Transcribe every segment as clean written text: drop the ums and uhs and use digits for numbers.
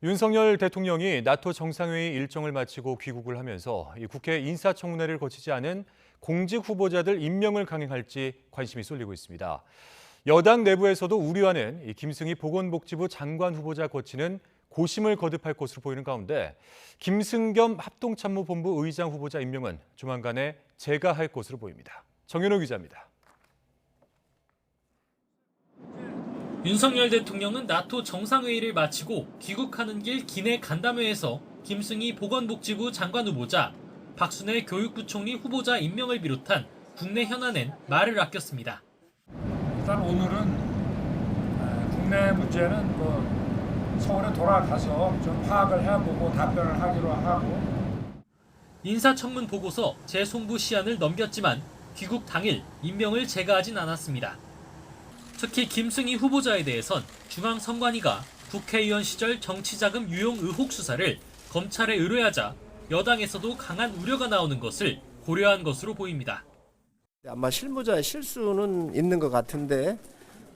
윤석열 대통령이 나토 정상회의 일정을 마치고 귀국을 하면서 국회 인사청문회를 거치지 않은 공직 후보자들 임명을 강행할지 관심이 쏠리고 있습니다. 여당 내부에서도 우려하는 김승희 보건복지부 장관 후보자 거치는 고심을 거듭할 것으로 보이는 가운데 김승겸 합동참모본부 의장 후보자 임명은 조만간에 재가할 것으로 보입니다. 정현호 기자입니다. 윤석열 대통령은 나토 정상회의를 마치고 귀국하는 길 기내 간담회에서 김승희 보건복지부 장관 후보자, 박순애 교육부총리 후보자 임명을 비롯한 국내 현안엔 말을 아꼈습니다. 일단 오늘은 국내 문제는 서울에 돌아가서 좀 파악을 해보고 답변을 하기로 하고. 인사청문 보고서 재송부 시한을 넘겼지만 귀국 당일 임명을 재가하진 않았습니다. 특히 김승희 후보자에 대해선 중앙선관위가 국회의원 시절 정치자금 유용 의혹 수사를 검찰에 의뢰하자 여당에서도 강한 우려가 나오는 것을 고려한 것으로 보입니다. 아마 실무자의 실수는 있는 것 같은데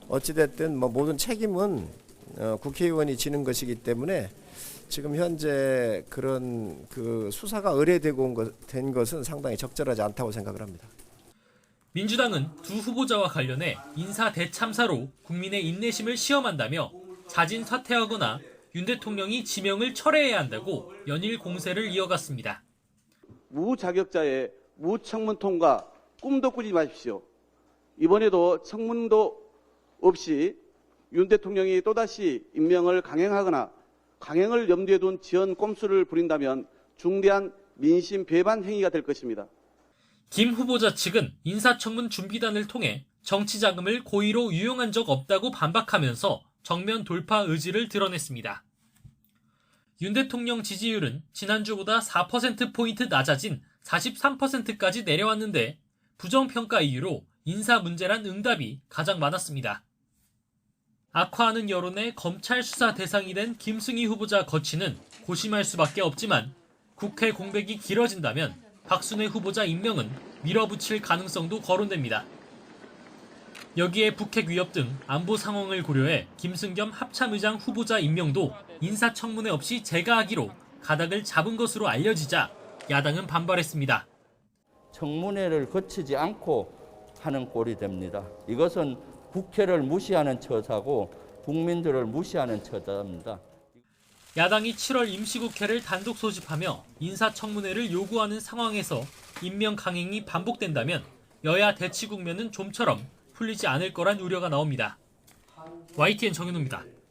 어찌됐든 모든 책임은 국회의원이 지는 것이기 때문에 지금 현재 그런 수사가 의뢰되고 된 것은 상당히 적절하지 않다고 생각을 합니다. 민주당은 두 후보자와 관련해 인사 대참사로 국민의 인내심을 시험한다며 자진 사퇴하거나 윤 대통령이 지명을 철회해야 한다고 연일 공세를 이어갔습니다. 무자격자의 무청문 통과 꿈도 꾸지 마십시오. 이번에도 청문도 없이 윤 대통령이 또다시 임명을 강행하거나 강행을 염두에 둔 지연 꼼수를 부린다면 중대한 민심 배반 행위가 될 것입니다. 김 후보자 측은 인사청문 준비단을 통해 정치자금을 고의로 유용한 적 없다고 반박하면서 정면 돌파 의지를 드러냈습니다. 윤 대통령 지지율은 지난주보다 4%포인트 낮아진 43%까지 내려왔는데 부정평가 이유로 인사 문제란 응답이 가장 많았습니다. 악화하는 여론의 검찰 수사 대상이 된 김승희 후보자 거치는 고심할 수밖에 없지만 국회 공백이 길어진다면 박순애 후보자 임명은 밀어붙일 가능성도 거론됩니다. 여기에 북핵 위협 등 안보 상황을 고려해 김승겸 합참의장 후보자 임명도 인사청문회 없이 재가하기로 가닥을 잡은 것으로 알려지자 야당은 반발했습니다. 청문회를 거치지 않고 하는 꼴이 됩니다. 이것은 국회를 무시하는 처사고 국민들을 무시하는 처사입니다. 야당이 7월 임시국회를 단독 소집하며 인사청문회를 요구하는 상황에서 임명 강행이 반복된다면 여야 대치 국면은 좀처럼 풀리지 않을 거란 우려가 나옵니다. YTN 정현우입니다.